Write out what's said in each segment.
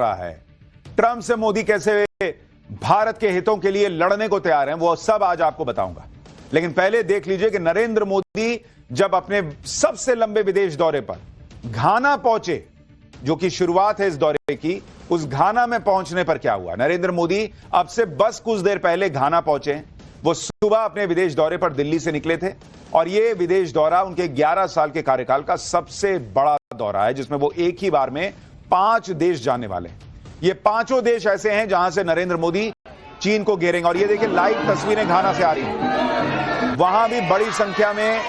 रहा है। ट्रंप से मोदी कैसे भारत के हितों के लिए लड़ने को तैयार हैं, वो सब आज आपको बताऊंगा। लेकिन पहले देख लीजिए कि नरेंद्र मोदी जब अपने सबसे लंबे विदेश दौरे पर घाना पहुंचे, जो कि शुरुआत है इस दौरे की, उस घाना में पहुंचने पर क्या हुआ। नरेंद्र मोदी अब से बस कुछ देर पहले घाना पहुंचे। वो सुबह अपने विदेश दौरे पर दिल्ली से निकले थे और यह विदेश दौरा उनके 11 साल के कार्यकाल का सबसे बड़ा दौरा है, जिसमें वो एक ही बार में 5 देश जाने वाले हैं। ये 5 देश ऐसे हैं जहां से नरेंद्र मोदी चीन को घेरेंगे। और ये देखिए लाइव तस्वीरें घाना से आ रही हैं। वहां भी बड़ी संख्या में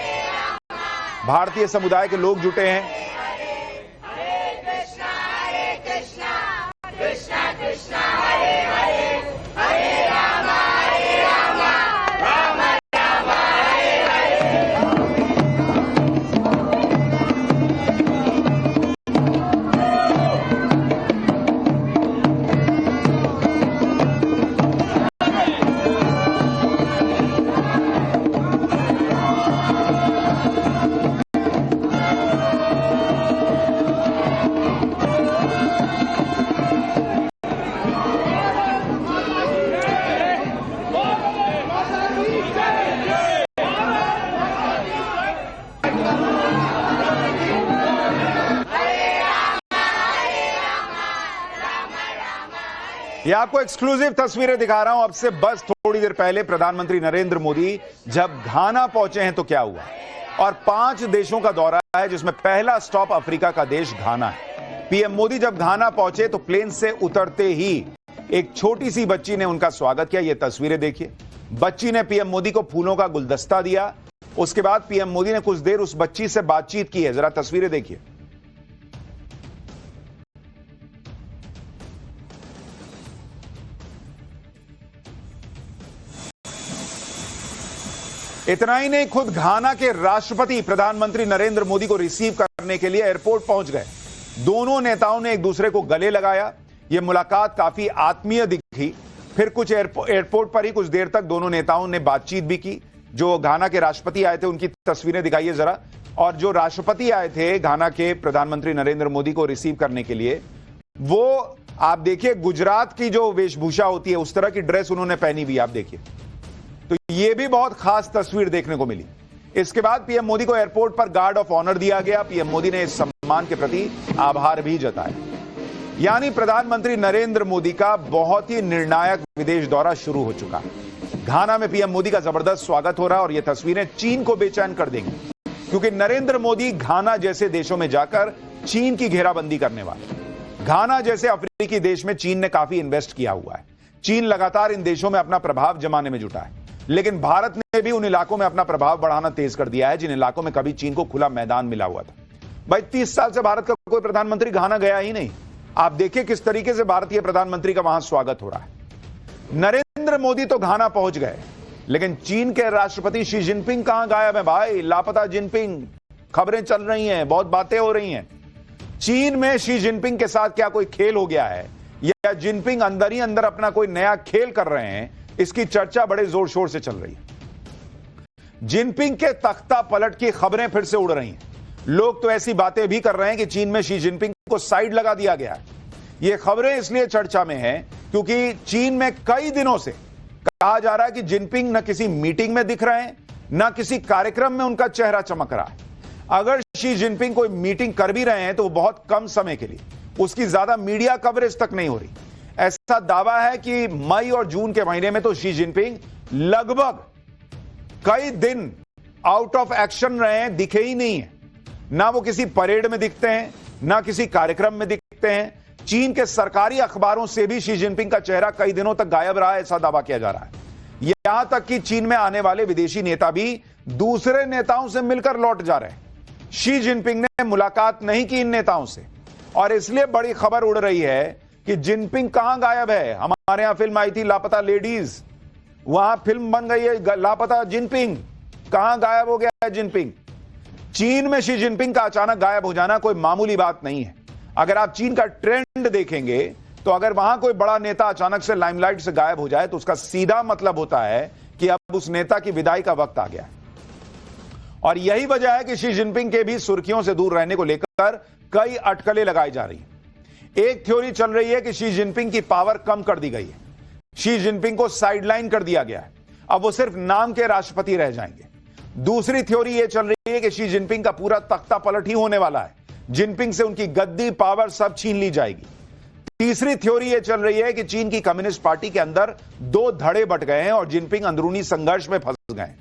भारतीय समुदाय के लोग जुटे हैं। ये आपको एक्सक्लूसिव तस्वीरें दिखा रहा हूं। अब से बस थोड़ी देर पहले प्रधानमंत्री नरेंद्र मोदी जब घाना पहुंचे हैं तो क्या हुआ। और 5 देशों का दौरा है, जिसमें पहला स्टॉप अफ्रीका का देश घाना है। पीएम मोदी जब घाना पहुंचे तो प्लेन से उतरते ही एक छोटी सी बच्ची ने उनका स्वागत किया। ये तस्वीरें देखिए। बच्ची ने पीएम मोदी को फूलों का गुलदस्ता दिया। उसके बाद पीएम मोदी ने कुछ देर उस बच्ची से बातचीत की है। जरा तस्वीरें देखिए। इतना ही नहीं, खुद घाना के राष्ट्रपति प्रधानमंत्री नरेंद्र मोदी को रिसीव करने के लिए एयरपोर्ट पहुंच गए। दोनों नेताओं ने एक दूसरे को गले लगाया। यह मुलाकात काफी आत्मीय दिखी। फिर कुछ एयरपोर्ट पर ही कुछ देर तक दोनों नेताओं ने बातचीत भी की। जो घाना के राष्ट्रपति आए थे उनकी तस्वीरें दिखाइए जरा। और जो राष्ट्रपति आए थे घाना के प्रधानमंत्री नरेंद्र मोदी को रिसीव करने के लिए, वो आप देखिए गुजरात की जो वेशभूषा होती है उस तरह की ड्रेस उन्होंने पहनी हुई, आप देखिए। तो यह भी बहुत खास तस्वीर देखने को मिली। इसके बाद पीएम मोदी को एयरपोर्ट पर गार्ड ऑफ ऑनर दिया गया। पीएम मोदी ने इस सम्मान के प्रति आभार भी जताया। यानी प्रधानमंत्री नरेंद्र मोदी का बहुत ही निर्णायक विदेश दौरा शुरू हो चुका है। घाना में पीएम मोदी का जबरदस्त स्वागत हो रहा है और यह तस्वीरें चीन को बेचैन कर देंगी, क्योंकि नरेंद्र मोदी घाना जैसे देशों में जाकर चीन की घेराबंदी करने वाले। घाना जैसे अफ्रीकी देश में चीन ने काफी इन्वेस्ट किया हुआ है। चीन लगातार इन देशों में अपना प्रभाव जमाने में जुटा है। लेकिन भारत ने भी उन इलाकों में अपना प्रभाव बढ़ाना तेज कर दिया है जिन इलाकों में कभी चीन को खुला मैदान मिला हुआ था। भाई 30 साल से भारत का कोई प्रधानमंत्री घाना गया ही नहीं। आप देखिए किस तरीके से भारतीय प्रधानमंत्री का वहां स्वागत हो रहा है। नरेंद्र मोदी तो घाना पहुंच गए, लेकिन चीन के राष्ट्रपति शी जिनपिंग कहां गायब है। भाई लापता जिनपिंग, खबरें चल रही हैं, बहुत बातें हो रही हैं। चीन में शी जिनपिंग के साथ क्या कोई खेल हो गया है, या जिनपिंग अंदर ही अंदर अपना कोई नया खेल कर रहे हैं, इसकी चर्चा बड़े जोर शोर से चल रही है। जिनपिंग के तख्ता पलट की खबरें फिर से उड़ रही हैं। लोग तो ऐसी बातें भी कर रहे हैं कि चीन में शी जिनपिंग को साइड लगा दिया गया है। ये खबरें इसलिए चर्चा में हैं क्योंकि चीन में कई दिनों से कहा जा रहा है कि जिनपिंग न किसी मीटिंग में दिख रहे हैं, न किसी कार्यक्रम में उनका चेहरा चमक रहा है। अगर शी जिनपिंग कोई मीटिंग कर भी रहे हैं तो बहुत कम समय के लिए, उसकी ज्यादा मीडिया कवरेज तक नहीं हो रही। ऐसा दावा है कि मई और जून के महीने में तो शी जिनपिंग लगभग कई दिन आउट ऑफ एक्शन रहे हैं, दिखे ही नहीं है। ना वो किसी परेड में दिखते हैं, ना किसी कार्यक्रम में दिखते हैं। चीन के सरकारी अखबारों से भी शी जिनपिंग का चेहरा कई दिनों तक गायब रहा है, ऐसा दावा किया जा रहा है। यहां तक कि चीन में आने वाले विदेशी नेता भी दूसरे नेताओं से मिलकर लौट जा रहे हैं। शी जिनपिंग ने मुलाकात नहीं की इन नेताओं से, और इसलिए बड़ी खबर उड़ रही है कि जिनपिंग कहां गायब है। हमारे यहां फिल्म आई थी लापता लेडीज, वहां फिल्म बन गई है लापता जिनपिंग। कहां गायब हो गया है जिनपिंग? चीन में शी जिनपिंग का अचानक गायब हो जाना कोई मामूली बात नहीं है। अगर आप चीन का ट्रेंड देखेंगे तो अगर वहां कोई बड़ा नेता अचानक से लाइमलाइट से गायब हो जाए तो उसका सीधा मतलब होता है कि अब उस नेता की विदाई का वक्त आ गया है। और यही वजह है कि शी जिनपिंग के भी सुर्खियों से दूर रहने को लेकर कई अटकलें लगाई जा रही हैं। एक थ्योरी चल रही है कि शी जिनपिंग की पावर कम कर दी गई है, शी जिनपिंग को साइडलाइन कर दिया गया है, अब वो सिर्फ नाम के राष्ट्रपति रह जाएंगे। दूसरी थ्योरी यह चल रही है कि शी जिनपिंग का पूरा तख्ता पलट ही होने वाला है, जिनपिंग से उनकी गद्दी पावर सब छीन ली जाएगी। तीसरी थ्योरी यह चल रही है कि चीन की कम्युनिस्ट पार्टी के अंदर दो धड़े बट गए हैं और जिनपिंग अंदरूनी संघर्ष में फंस गए।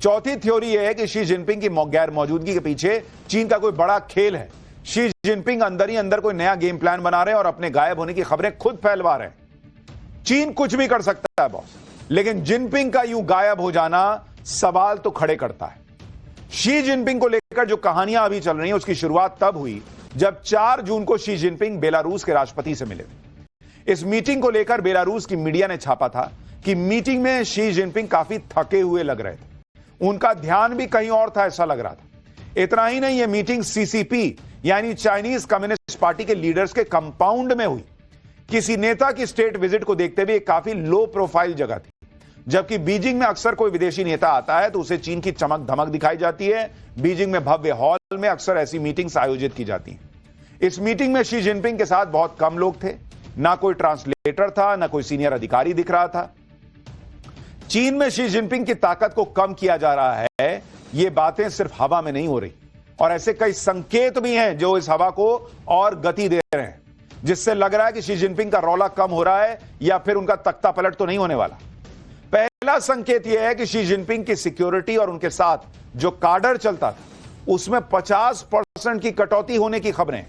चौथी थ्योरी यह है कि शी जिनपिंग की गैर मौजूदगी के पीछे चीन का कोई बड़ा खेल है, शी जिनपिंग अंदर ही अंदर कोई नया गेम प्लान बना रहे हैं और अपने गायब होने की खबरें खुद फैलवा रहे हैं। चीन कुछ भी कर सकता है बॉस, लेकिन जिनपिंग का यूं गायब हो जाना सवाल तो खड़े करता है। शी जिनपिंग को लेकर जो कहानियां अभी चल रही हैं उसकी शुरुआत तब हुई जब 4 जून को शी जिनपिंग बेलारूस के राष्ट्रपति से मिले थे। इस मीटिंग को लेकर बेलारूस की मीडिया ने छापा था कि मीटिंग में शी जिनपिंग काफी थके हुए लग रहे थे, उनका ध्यान भी कहीं और था ऐसा लग रहा था। इतना ही नहीं, यह मीटिंग सीसीपी यानी चाइनीज कम्युनिस्ट पार्टी के लीडर्स के कंपाउंड में हुई। किसी नेता की स्टेट विजिट को देखते हुए काफी लो प्रोफाइल जगह थी, जबकि बीजिंग में अक्सर कोई विदेशी नेता आता है तो उसे चीन की चमक धमक दिखाई जाती है। बीजिंग में भव्य हॉल में अक्सर ऐसी मीटिंग्स आयोजित की जाती हैं। इस मीटिंग में शी जिनपिंग के साथ बहुत कम लोग थे, ना कोई ट्रांसलेटर था, ना कोई सीनियर अधिकारी दिख रहा था। चीन में शी जिनपिंग की ताकत को कम किया जा रहा है, ये बातें सिर्फ हवा में नहीं हो रही, और ऐसे कई संकेत भी हैं जो इस हवा को और गति दे रहे हैं, जिससे लग रहा है कि शी जिनपिंग का रौला कम हो रहा है या फिर उनका तख्ता पलट तो नहीं होने वाला। पहला संकेत यह है कि शी जिनपिंग की सिक्योरिटी और उनके साथ जो काडर चलता था उसमें 50% की कटौती होने की खबरें।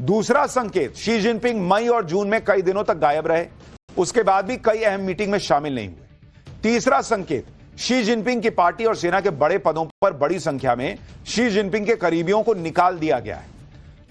दूसरा संकेत, शी जिनपिंग मई और जून में कई दिनों तक गायब रहे, उसके बाद भी कई अहम मीटिंग में शामिल नहीं हुए। तीसरा संकेत, शी जिनपिंग की पार्टी और सेना के बड़े पदों पर बड़ी संख्या में शी जिनपिंग के करीबियों को निकाल दिया गया है।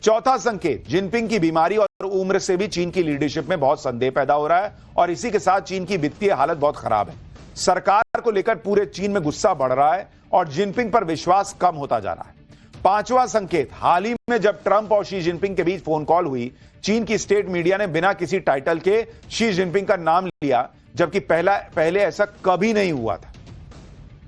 चौथा संकेत, जिनपिंग की बीमारी और उम्र से भी चीन की लीडरशिप में बहुत संदेह पैदा हो रहा है और इसी के साथ चीन की वित्तीय हालत बहुत खराब है। सरकार को लेकर पूरे चीन में गुस्सा बढ़ रहा है और जिनपिंग पर विश्वास कम होता जा रहा है। पांचवा संकेत, हाल ही में जब ट्रंप और शी जिनपिंग के बीच फोन कॉल हुई, चीन की स्टेट मीडिया ने बिना किसी टाइटल के शी जिनपिंग का नाम लिया, जबकि पहले ऐसा कभी नहीं हुआ था।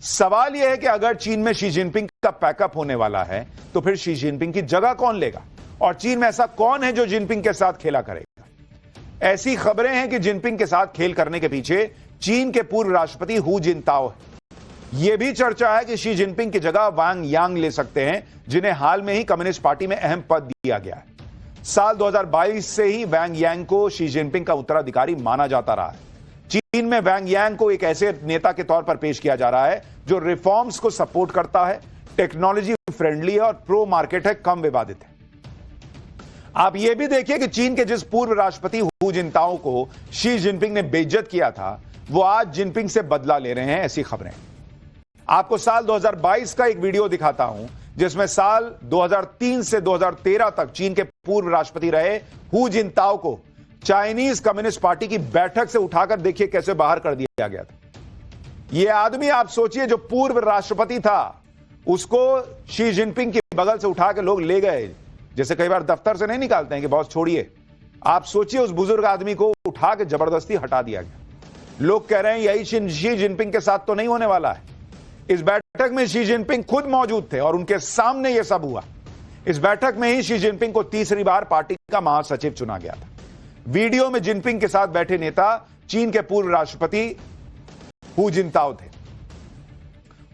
सवाल यह है कि अगर चीन में शी जिनपिंग का पैकअप होने वाला है तो फिर शी जिनपिंग की जगह कौन लेगा, और चीन में ऐसा कौन है जो जिनपिंग के साथ खेला करेगा। ऐसी खबरें हैं कि जिनपिंग के साथ खेल करने के पीछे चीन के पूर्व राष्ट्रपति हु जिनताओ है। यह भी चर्चा है कि शी जिनपिंग की जगह वांग यांग ले सकते हैं, जिन्हें हाल में ही कम्युनिस्ट पार्टी में अहम पद दिया गया है। साल 2022 से ही वांग यांग को शी जिनपिंग का उत्तराधिकारी माना जाता रहा है। चीन में वांग यांग को एक ऐसे नेता के तौर पर पेश किया जा रहा है जो रिफॉर्म्स को सपोर्ट करता है, टेक्नोलॉजी फ्रेंडली है और प्रो मार्केट है, कम विवादित है। आप यह भी देखिए कि चीन के जिस पूर्व राष्ट्रपति हु जिनताओ को शी जिनपिंग ने बेइज्जत किया था, वो आज जिनपिंग से बदला ले रहे हैं, ऐसी खबरें। आपको साल 2022 का एक वीडियो दिखाता हूं जिसमें साल 2003 से 2013 तक चीन के पूर्व राष्ट्रपति रहे हु जिनताओ को चाइनीज कम्युनिस्ट पार्टी की बैठक से उठाकर देखिए कैसे बाहर कर दिया गया था। यह आदमी, आप सोचिए, जो पूर्व राष्ट्रपति था उसको शी जिनपिंग की बगल से उठा के लोग ले गए, जैसे कई बार दफ्तर से नहीं निकालते हैं कि बॉस छोड़िए। आप सोचिए, उस बुजुर्ग आदमी को उठा के जबरदस्ती हटा दिया गया। लोग कह रहे हैं यही शी जिनपिंग के साथ तो नहीं होने वाला है। इस बैठक में शी जिनपिंग खुद मौजूद थे और उनके सामने यह सब हुआ। इस बैठक में ही शी जिनपिंग को तीसरी बार पार्टी का महासचिव चुना गया था। वीडियो में जिनपिंग के साथ बैठे नेता चीन के पूर्व राष्ट्रपति हु जिनताओ थे।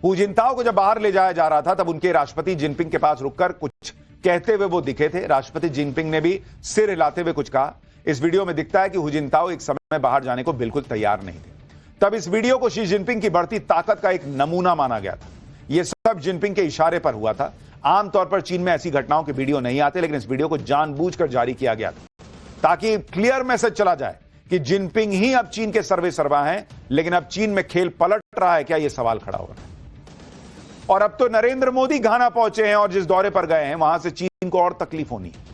हु जिनताओ को जब बाहर ले जाया जा रहा था तब उनके राष्ट्रपति जिनपिंग के पास रुककर कुछ कहते हुए वो दिखे थे। राष्ट्रपति जिनपिंग ने भी सिर हिलाते हुए कुछ कहा। इस वीडियो में दिखता है कि हु जिनताओ एक समय बाहर जाने को बिल्कुल तैयार नहीं थे। तब इस वीडियो को शी जिनपिंग की बढ़ती ताकत का एक नमूना माना गया था। यह सब जिनपिंग के इशारे पर हुआ था। आमतौर पर चीन में ऐसी घटनाओं के वीडियो नहीं आते, लेकिन इस वीडियो को जानबूझकर जारी किया गया था ताकि क्लियर मैसेज चला जाए कि जिनपिंग ही अब चीन के सर्वे सर्वा हैं। लेकिन अब चीन में खेल पलट रहा है क्या, यह सवाल खड़ा हो रहा है। और अब तो नरेंद्र मोदी घाना पहुंचे हैं और जिस दौरे पर गए हैं वहां से चीन को और तकलीफ होनी है।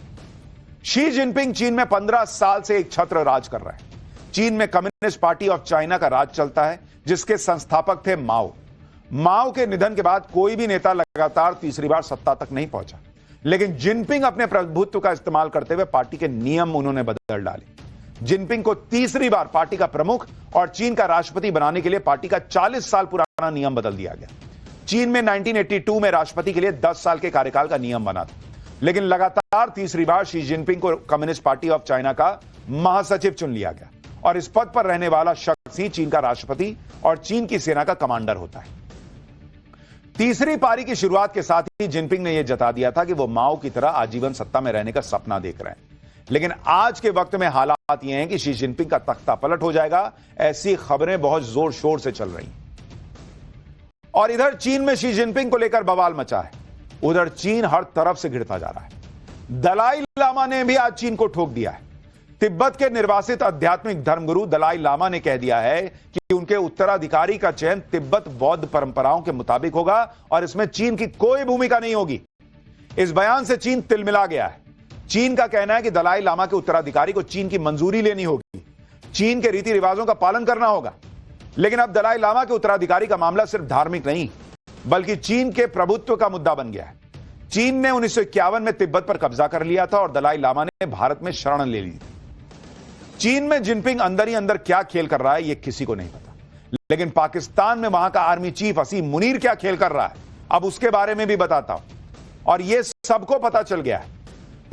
शी जिनपिंग चीन में 15 साल से एक छत्र राज कर रहा है। चीन में कम्युनिस्ट पार्टी ऑफ चाइना का राज चलता है, जिसके संस्थापक थे माओ। माओ के निधन के बाद कोई भी नेता लगातार तीसरी बार सत्ता तक नहीं पहुंचा, लेकिन जिनपिंग अपने प्रभुत्व का इस्तेमाल करते हुए पार्टी के नियम उन्होंने बदल डाले। जिनपिंग को तीसरी बार पार्टी का प्रमुख और चीन का राष्ट्रपति बनाने के लिए पार्टी का 40 साल पुराना नियम बदल दिया गया। चीन में 1982 में राष्ट्रपति के लिए 10 साल के कार्यकाल का नियम बना था। लेकिन लगातार तीसरी बार शी जिनपिंग को कम्युनिस्ट पार्टी ऑफ चाइना का महासचिव चुन लिया गया और इस पद पर रहने वाला शख्स ही चीन का राष्ट्रपति और चीन की सेना का कमांडर होता है। तीसरी पारी की शुरुआत के साथ ही जिनपिंग ने यह जता दिया था कि वो माओ की तरह आजीवन सत्ता में रहने का सपना देख रहे हैं, लेकिन आज के वक्त में हालात ये हैं कि शी जिनपिंग का तख्ता पलट हो जाएगा, ऐसी खबरें बहुत जोर शोर से चल रही हैं। और इधर चीन में शी जिनपिंग को लेकर बवाल मचा है, उधर चीन हर तरफ से घिरता जा रहा है। दलाई लामा ने भी आज चीन को ठोक दिया है। तिब्बत के निर्वासित आध्यात्मिक धर्मगुरु दलाई लामा ने कह दिया है कि उनके उत्तराधिकारी का चयन तिब्बत बौद्ध परंपराओं के मुताबिक होगा और इसमें चीन की कोई भूमिका नहीं होगी। इस बयान से चीन तिलमिला गया है। चीन का कहना है कि दलाई लामा के उत्तराधिकारी को चीन की मंजूरी लेनी होगी, चीन के रीति रिवाजों का पालन करना होगा। लेकिन अब दलाई लामा के उत्तराधिकारी का मामला सिर्फ धार्मिक नहीं बल्कि चीन के प्रभुत्व का मुद्दा बन गया है। चीन ने 1951 में तिब्बत पर कब्जा कर लिया था और दलाई लामा ने भारत में शरण ले ली थी। चीन में जिनपिंग अंदर ही अंदर क्या खेल कर रहा है यह किसी को नहीं पता, लेकिन पाकिस्तान में वहां का आर्मी चीफ असीम मुनीर क्या खेल कर रहा है अब उसके बारे में भी बताता हूं। और यह सबको पता चल गया है,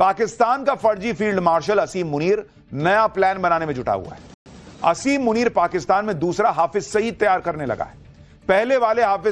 पाकिस्तान का फर्जी फील्ड मार्शल असीम मुनीर नया प्लान बनाने में जुटा हुआ है। असीम मुनीर पाकिस्तान में दूसरा हाफिज सईद तैयार करने लगा है। पहले वाले हाफिज